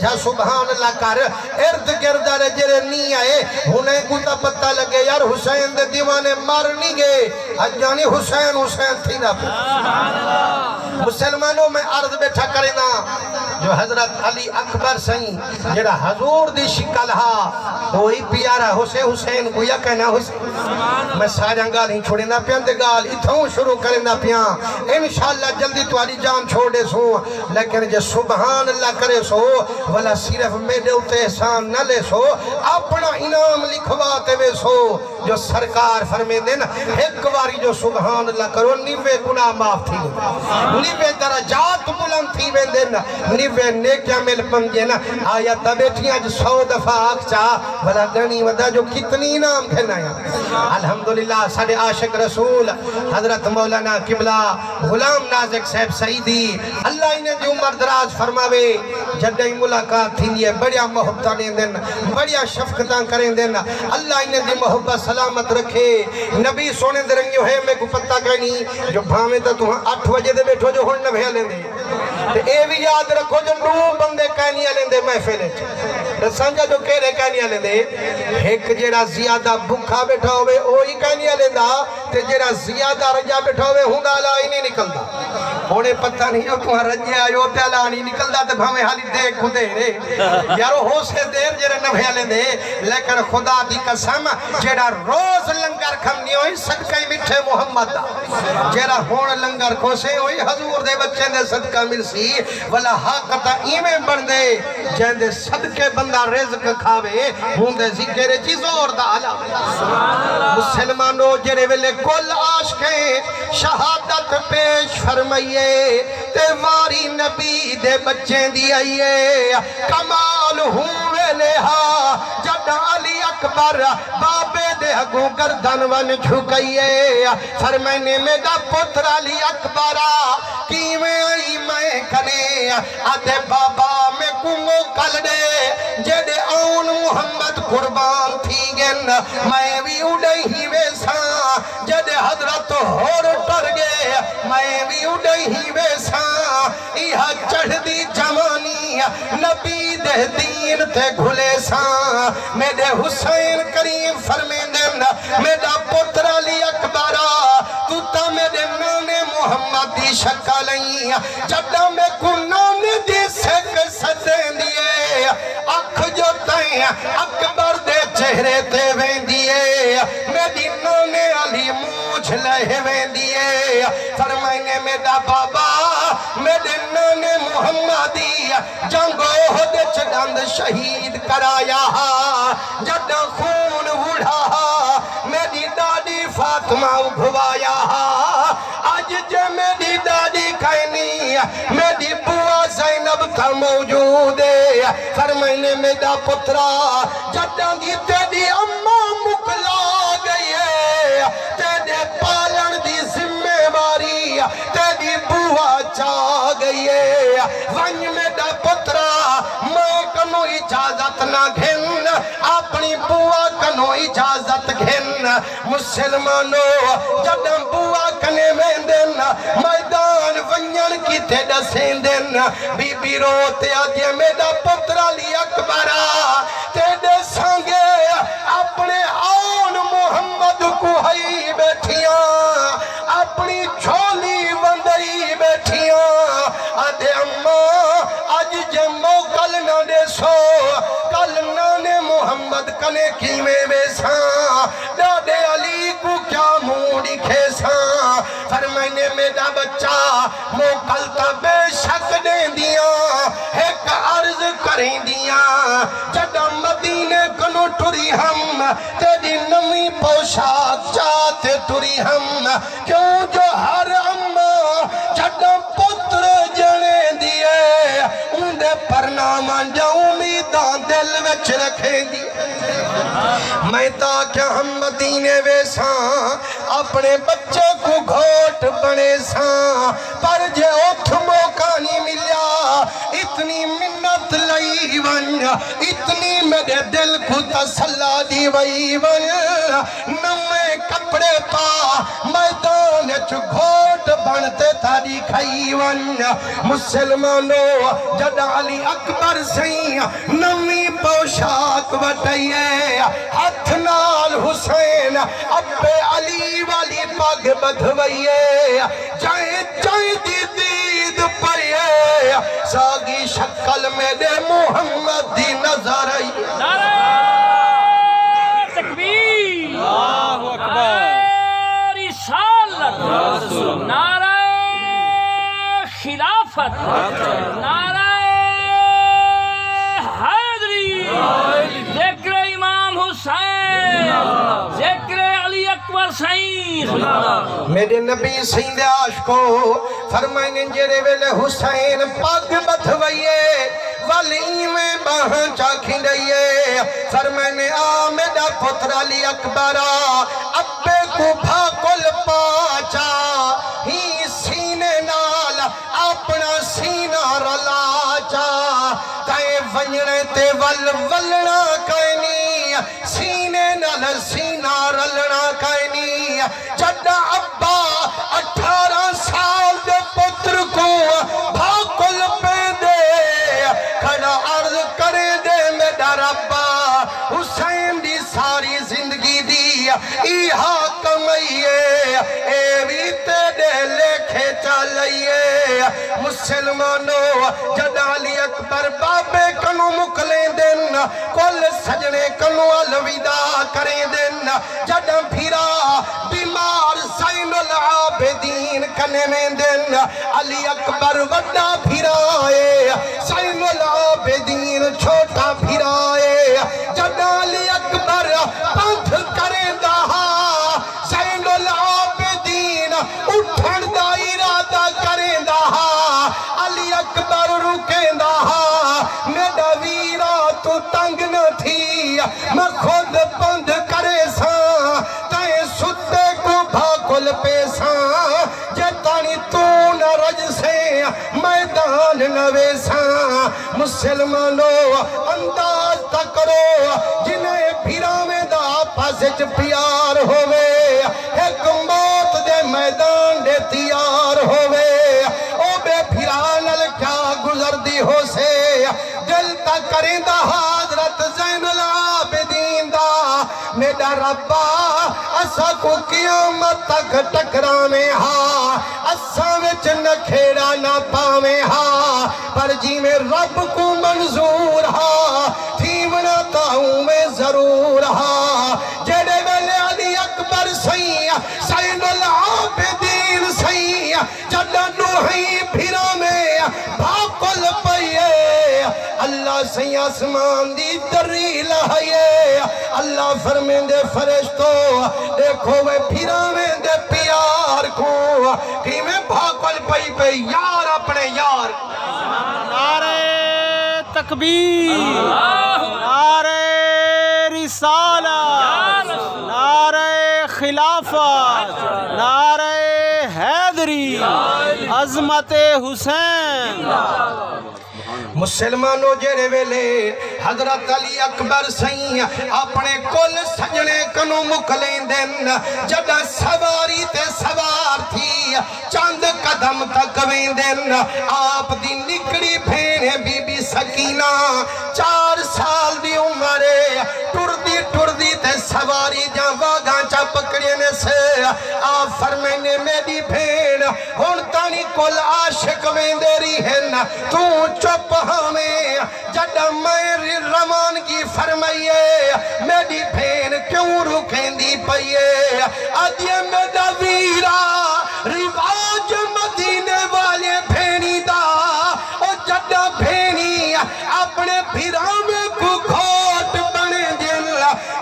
بیٹھا سبحان اللہ کر ارد گرد جرے نہیں آئے انہیں کو تا پتہ لگے یار حسین دے دیوانے مار نہیں گئے اجانی حسین حسین تھی نا مسلمانوں میں عرض بیٹھا کرنا جو حضرت علی اکبر سائیں جڑا حضور دی شکل ہا وہی پیارا حسین کو یا کہنا حسین میں سارا گال ہی چھوڑے نہ پیان دے گال اتھوں شروع کرے نہ پیان انشاءاللہ جلدی تمہاری جان چھوڑے سو لیکن جو سبحان اللہ کرے سو والا صرف میرے ہوتے احسان نہ لے سو اپنا انعام لکھواتے وے سو جو سرکار فرمے دے نا ایک باری جو سبحان اللہ کرو نیوے گناہ معاف تھی نیوے درجات بلند تھی وے دے نا نیوے نیکیاں مل پنگے نا آیا بیٹھیاں جو 100 دفعہ آگ چاہ بلا گنی ودا جو کتنی نام کہنا ہے الحمدللہ ساڑھے عاشق رسول حضرت مولانا قبلہ غلام نازک صاحب سعیدی اللہ انہیں جو عمر دراز فرماوے جدہی ملاقات تھی یہ بڑیا محبتہ نے دن بڑیا شفقتاں کریں دن اللہ انہیں دی محبت سلامت رکھے نبی سونے درنگیو ہے میں کو پتہ کہنی جو بھامے تا تو 8 بجے دے بیٹھو جو ہن نبھے لیں دے اے بھی یاد رکھو جو 9 بندے کہنی لیں دے محفلے سانجا جو کہہ رہے کہنی لیں دے ایک جیڑا زیادہ بھکھا بیٹھا ہوئے وہی کہنی لیں دا تے جیڑا زیادہ رجا بیٹھا ہوئے ہوں دا لا ہی نہیں نکل دا ہونے پتہ نہیں جو تمہاں رجے آئے ہوتے اللہ نہیں نکل دا تے بھامے حالی دیکھ خودے رہے یارو ہو سے دیر جیرے نبھے لیں دے لیکن خدا دی قسم جیڑا روز لنگر کھمنی ہوئی صدقہ مٹھے محمد دا جیڑا ہون لنگر کھوسے ہوئی حضور دے بچے دے صدقہ مل سی ولا حاقتہ ایمیں بڑھ دے جہن دے صدقے بندہ رزق کھاوے ہون دے ذکر چیز اور دا علا مسلمانوں جیرے ویلے کل عاشقیں شہادت پیش فرمائیے تے واری نبی دے بچے دی آئیے کمال ہوئے لہا جب علی اکبر بابے دے ہگوں گردن ون جھکائیے فرمائنے میں دا پتر علی اکبرہ کیویں آئی میں کنے آدھے بابا میں کنگو کل دے جدے آن محمد قربان تھی گن میں بھی اڑے ہی ویسا جدے حضرت ہور ٹر گے میں بھی اڑے ہی ویسا یہ چڑھ دی جوانی نبی دے دین تے گھلے سا میرے حسین کریم فرمیدن میرا پتر علی اکبرہ تو تا میرے نانے محمد دی شکلیں جدہ میں کو نانے دی سک ستیں دیئے اکھ جو تائیں اکبر دے چہرے تے وین دیئے میری نانے علی موچھ لہے وین دیئے فرمائنے میرا بابا میرے نانے محمدی جنگو ہدے چڑند شہید کرایا جدہ خون وڑھا میری دادی فاطمہ اگھوایا آج جے میری دادی کہنی میری بوا زینب کا موجود ہے فرمائنے میرا پترہ جدہ دی تیری اماں مکلا گئی ہے تیرے پالن دی ذمہ واری تیری بوا چاہ گئی ہے ونج میرا پترہ ماں کنو اجازت نہ گھن اپنی بوا کنو اجازت گھن مسلمانوں جدہ بوا کنے ویندن میدان ونجن کی تے ڈسیندن بی بی روتے آدھے میرا پتر علی اکبرہ تیرے سانگے اپنے آن محمد کو ہی بیٹھیاں اپنی جھولی وندری بیٹھیاں آدھے اماں آج جے موکل نہ دے سو کل نانے محمد کنے کی میں بیساں دادے علی کو کیا موڑی کھیساں فرمائنے میرا بچہ موکل تا بے شک دیں دیاں ایک عرض کریں دیاں جدہ مدینے کنو ٹری ہم تیری نمی پوشاک جاتے ٹری ہم کیوں جو ہر اماں جدہ پتر جنے دیئے اندے پرنامان جا امیدان دل وچ رکھیں دیئے میں تاکہ ہم مدینے ویساں اپنے بچے کو گھوٹ بنے ساں پر جے اوٹھ موقع نہیں ملیا اتنی منت لئی ون اتنی میرے دل کو تسلا دی وئی ون نوے کپڑے پا میدان گھوٹ بنتے تاری کھائی ون مسلمانو جد علی اکبر سیں نوی پوشاک وٹائیے ہاتھ نال حسین ابے علی والی پاگ بدھوئیے جائیں جائیں دی دید پڑیے ساگی شکل میرے محمد دی نظر آئی نعرہ تکبیر اللہ اکبر نعرہ رسالت نعرہ خلافت نعرہ حیدری ذکر امام حسین ذکر علی اکبر سعید میرے نبی سین دے عاشقو فرمائیں جیرے ویلے حسین پاگ بدھوئیے والی میں باہاں چاکھی رہیے فرمائیں آ میرا پتر علی اکبرہ ابے کو بھاکل پاچا ہی سینے نال اپنا سینہ رلاچا تائیں ونجنے تے ولنا کائنی سینے نال سینہ رلنا کائنی جڑا ابا 18 سال دے پتر کو بھاکل پہ دے کھڑا عرض کرے دے میرا ربا حسین دی ساری زندگی دی ایہا کمائیے اے بھی تیرے لکھے چلائیے مسلمانو جد علی اکبر بابے کنو مکلیں دن کل سجنے کنو الوداع کریں دن جد پھرا بیمار زین العابدین کنے میں دن علی اکبر وڈا پھرائے زین العابدین چھوٹا پھرائے جد علی اکبر پنکھ کریں دہا زین العابدین اٹھن دا ارادہ کریں دہا علی اکبر رکیں دہا میرا ویرا تو تنگ نہ تھی میں خود بند کرے ساں تائیں ستے کو بھاکل پیساں جتانی تو نہ رج سے میدان نوے ساں مسلمانو انداز تکرو جنہیں پھرا میں دا پاسچ پیار ہوئے ایک موت دے میدان دے تیار ہوئے او بے پھرانل کیا گزر دی ہو سے دل تا کریں دا حضرت زین العابدین دا میرا ربا اسا کو قیامت تک ٹکرانے ہاں اسا وچ نہ کھیڑا نہ پاویں ہاں پر جی میں رب کو منظور ہاں تھیونا تاؤں میں ضرور ہاں جڑے ویلے علی اکبر سیاں زین العابدین سیاں جڑا نوحی پھرا میں بھاکل پئیے اللہ سیاں آسمان دی دری لہائیے اللہ فرمیں دے فرشتو دیکھو وہ پھرا میں دے پیار کو کہ میں بھاکل پئی پہ یار اپنے یار نعرہ تکبیر نعرہ رسالت نعرہ خلافت نعرہ حیدری عظمت حسین مسلمانو جڑے ویلے حضرت علی اکبر سائیں اپنے کل سجنے کنو مکلیں دن جڑا سواری تے سوار تھی چاند قدم تک ویں دن آپ دی نکڑی بھینے بی بی سکینہ 4 سال دی عمرے ٹر دی تے سواری جاں واگاں چا پکڑینے سے آپ فرمینے میری بھین ہون تانی کل عاشق ویں دیری ہیں تو چپ ہمیں جڑا میری روانگی فرمائیے میری بھین کیوں رکھیں دی پئیے آدھے میرا ویرا رواج مدینے والے بھینی دا او جڑا بھینی اپنے بھیرامے کو گھوٹ بنے دن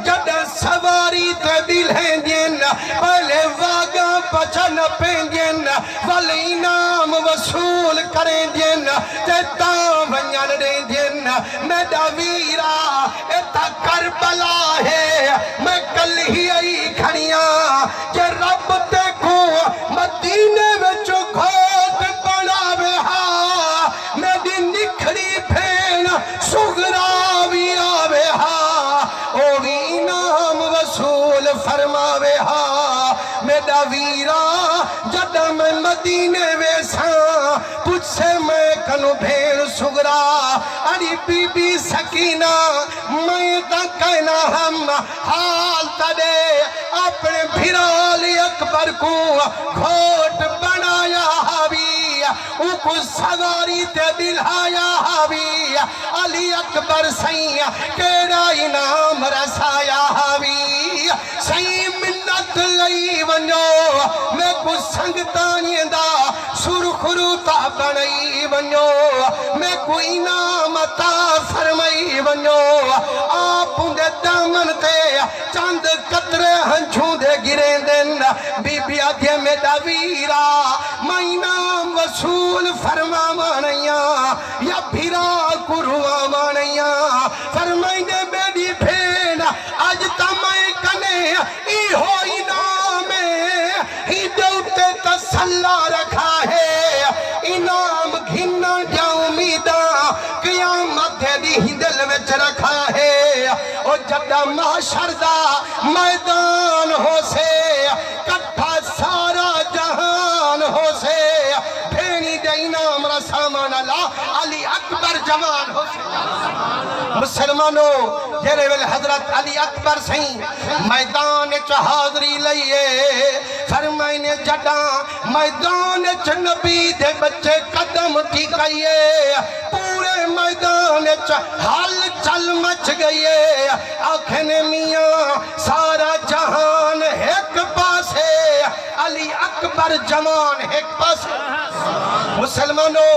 جڑا سواری تے بلہیں دن پہلے واگاں بچن پینجن والی انعام وصول کریں دن تے تاں ونجن دیں دن میرا ویرا ایتا کربلا ہے میں کل ہی آئی کھڑیاں کہ رب تے کو مدینے وچ گھوٹ بناوے ہاں میری نکھڑی بھین سغرا مدینے ویساں تجھ سے میں کنو بھیڑ سگرا اری بی بی سکینہ میں تا کہنا ہم حال تڑے اپنے بھرالی اکبر کو گھوٹ بنایا حاوی او کو سواری تے دلہایا حاوی علی اکبر سائیں کیڑا انعام رسایا حاوی سائیں منت لئی ونجو میں کو سنگتانی دا سرخرو تا بنائی ونجو میں کو انعام تا فرمائی ونجو آپ دے دامن تے چاند قطرے ہنچوں دے گریں دن بی بی آدھے میں دویرہ میں انعام وصول فرما مانیاں یا بھیرا کروا مانیاں فرمائنے میری بھین آج تمہیں کنے ای ہو انعام ہی دوتے تسلہ رکھا ہے انعام گھننا جا امیداں قیامت دی دل وچ رکھا ہے او جدہ محشر دا میدان ہو سے کٹھا سارا جہان ہو سے بھینی دے انعام رسامان اللہ علی اکبر جوان ہو سے مسلمانوں جیرے ویل حضرت علی اکبر سہیں میدان چ حاضری لئیے فرمائنے جڑاں میدان چ نبی دے بچے قدم ٹھیکائیے پورے میدان چ حال چل مچ گئیے آنکھیں میاں سارا جہان ایک پاسے علی اکبر جوان ایک پاسے مسلمانوں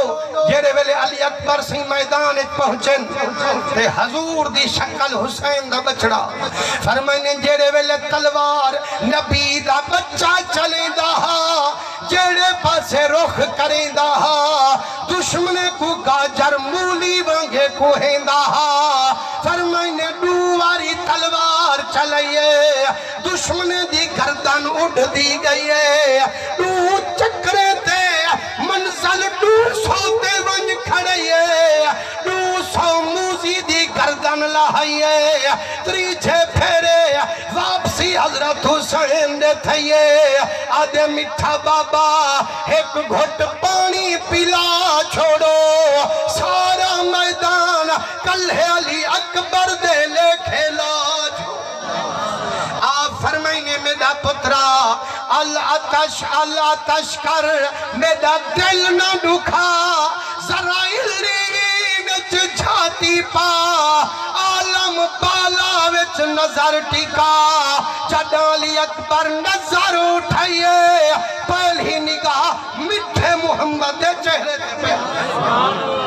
جیرے ویلے علی اکبر سی میدان پہنچن تے حضور دی شکل حسین دا بچڑا فرمائنے جیرے ویلے تلوار نبی دا بچہ چلیں دا جیڑے پاسے رخ کریں دا دشمنے کو گاجر مولی وانگے کوہیں دا فرمائنے دواری تلوار چلائیے دشمنے دی گردن اٹھ دی گئیے دو چکرے تے منزل 200 ونج کھڑیے 200 موزی دی گردن لہائیے تریچے پھیرے واپسی حضرت حسین دے تھئیے آدھے مٹھا بابا ایک گھٹ پانی پلا چھوڑو سارا میدان کل ہے علی اکبر دے لے کھیلا آپ فرمائنے میرا پترا الاتش کر میرا دل نہ دکھا زرائیل نچ جھاتی پا عالم بالا وچ نظر ٹکا جڈالی اکبر نظر اٹھائیے پہلی نگاہ مٹھے محمد دے چہرے پہ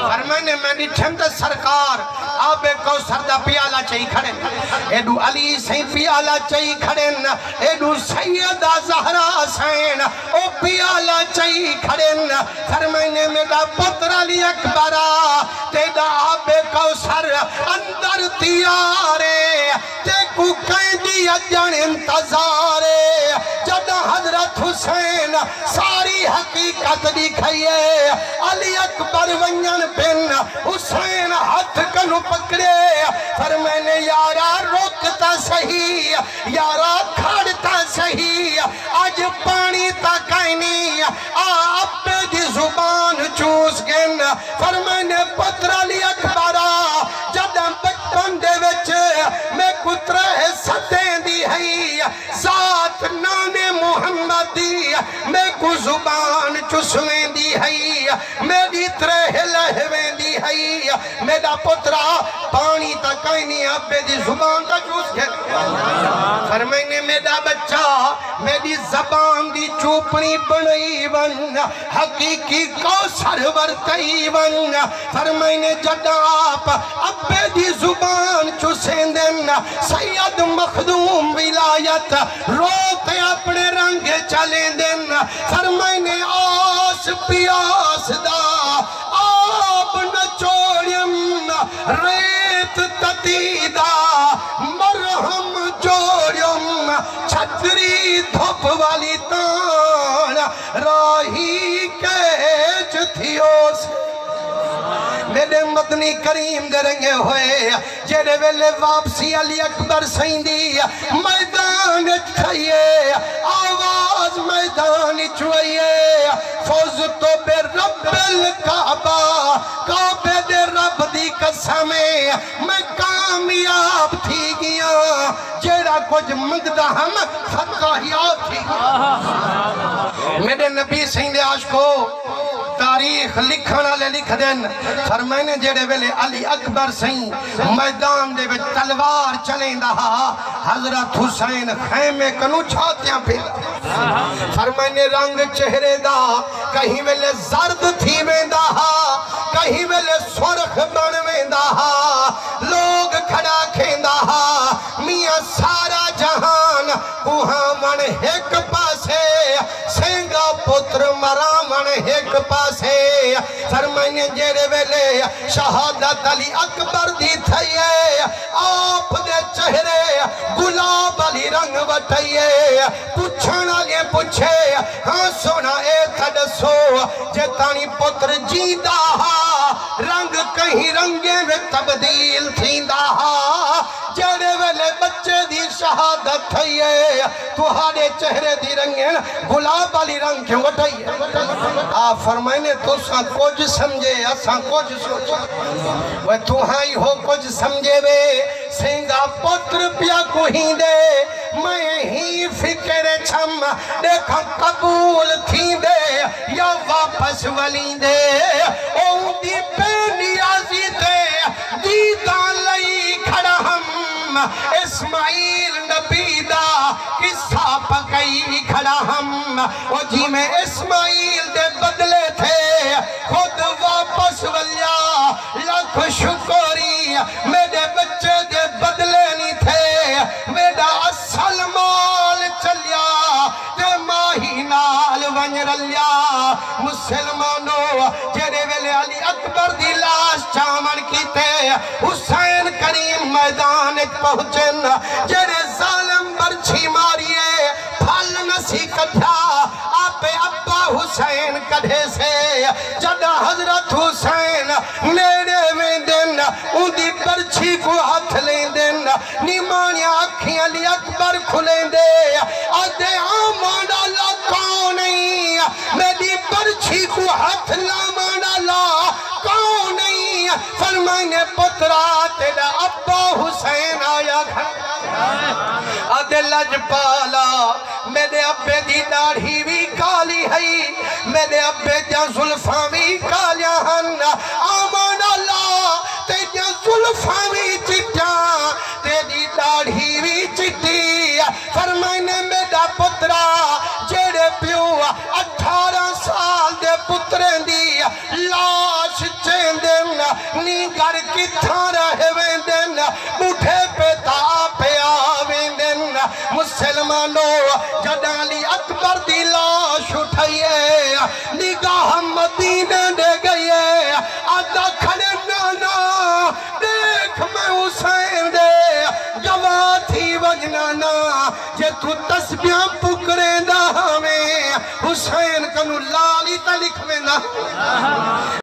فرمائنے میں نٹھم تے سرکار آبے کوثر دا پیالہ چاہی کھڑن ایڈو علی سیں پیالہ چاہی کھڑن ایڈو سیدہ زہرا سین او پیالہ چاہی کھڑن فرمائنے میرا پتر علی اکبرہ تیدا آبے کوثر اندر تیارے تے کو کہیں دیا جن انتظارے جدہ حضرت حسین ساری حقیقت دکھائیے علی اکبر ونجن بن حسین ہاتھ کنو پکڑے فرمائنے یارا روکتا صحیح یارا کھڑتا صحیح آج پانی تا کائنی آپ دی زبان چوس گن فرمائنے پتر علی اکبرہ جدہ بچپن دے وچ میں کترہ ستیں دی ہے ذات نانے محمد دی میں کو زبان چسویں دی ہے میری ترہ لہویں دی ہے میرا پترہ پانی تکائنی ابے دی زبان تا چوس گئے فرمائنے میرا بچہ میری زبان دی چوپنی بنائی ون حقیقی کوثر ورتائی ون فرمائنے جدہ آپ ابے دی زبان چسیں دن سید مخدوم ولایت روتے اپنے رنگ چلیں دن فرمائنے آس پیاس دا آپ نچوڑیم ریت تتیدہ مرہم جوڑیم چھتری دھوپ والی تان راہی کیچ تھیو سے میرے مدنی کریم گرنگے ہوئے جیرے ویلے واپسی علی اکبر سیندی میدان میدان تھئیے آواز میدان چوئیے فوز تو بے رب الکعبہ کعبے دے رب دی قسمیں میں کامیاب تھی گیا جیڑا کچھ مگدہ ہم فتحیات تھی میرے نبی سیندے عاشقو تاریخ لکھنا لے لکھ دین فرمائنے جیڑے ویلے علی اکبر سہیں میدان دے وچ تلوار چلیں دہا حضرت حسین خیمے کنو چھاتیاں پھیلا فرمائنے رنگ چہرے دا کہیں ویلے زرد تھی ویندہ کہیں ویلے سرخ بن ویندہ لوگ کھڑا کھیندہ میاں سارا جہان کوہاں من ایک پاسے سینگا پتر مرامن ایک پاسے فرمائنے جیڑے ویلے شہادت علی اکبر دی تھئیے آپ دے چہرے گلاب علی رنگ وٹھئیے پوچھنا لے پوچھے ہاں سونا اے تھڑسو جے تانی پتر جیندہ رنگ کہیں رنگے میں تبدیل تھیندہ جیڑے ویلے بچے دی شہادت تھئیے تہاڑے چہرے دی رنگیں گلاب علی رنگ کیوں وٹھئیے آپ فرمائنے تو ساں کچھ سمجھے اساں کچھ سوچے وہ تہائی ہو کچھ سمجھے وے سینگا پتر پیا کوہیں دے میں ہی فکر چھم دیکھا قبول تھی دے یا واپس ولی دے اون دی بے نیازی دے دیدان لئی کھڑا ہم اسماعیل نبی دا قصہ پکئی کھڑا ہم وہ جی میں اسماعیل دے بدلے تھے خود واپس ولیا لاکھ شکری میرے بچے دے بدلے نہیں تھے میرا اصل مال چلیا تے ماہی نال ونج رلیا مسلمانوں جیڑے ویلے علی اکبر دی لاش چامن کیتے حسین کریم میدان پہنچن جیڑے ظالم برچھی ماریے پھل نسی کٹھا آپ ابا حسین کڑھے سے جدہ حضرت حسین نیڑے میں دن ان دی برچھی کو ہاتھ لیں دن نیمانیاں آنکھیں علی اکبر کھلیں دے آدھے آمان اللہ کون نہیں میری برچھی کو ہاتھ لامان اللہ کون نہیں فرمائنے پترا تیرا ابا حسین آیا گھر آدھے لج پالا میرے ابے دی داڑھی بھی کالی ہے میرے ابے دیا ظلفاں بھی کالیاں ہن آمان اللہ تیریا ظلفاں بھی چٹا تیری داڑھی بھی چٹی فرمائنے میرا پترا جیڑے پیو 18 سال دے پتریں دی لاش چیندن نی گھر کتھاں رہ ویندن بوٹھے پہ تاپے آویندن مسلمانوں جدہ علی اکبر دی لاش اٹھائیے نگاہ مدینہ دے گئیے آدھا کھڑے نانا دیکھ میں حسین دے گواہ تھی وجنانا جے تو تسبیاں پکرے دا ہمیں حسین کنو لالی تا لکھ میں نا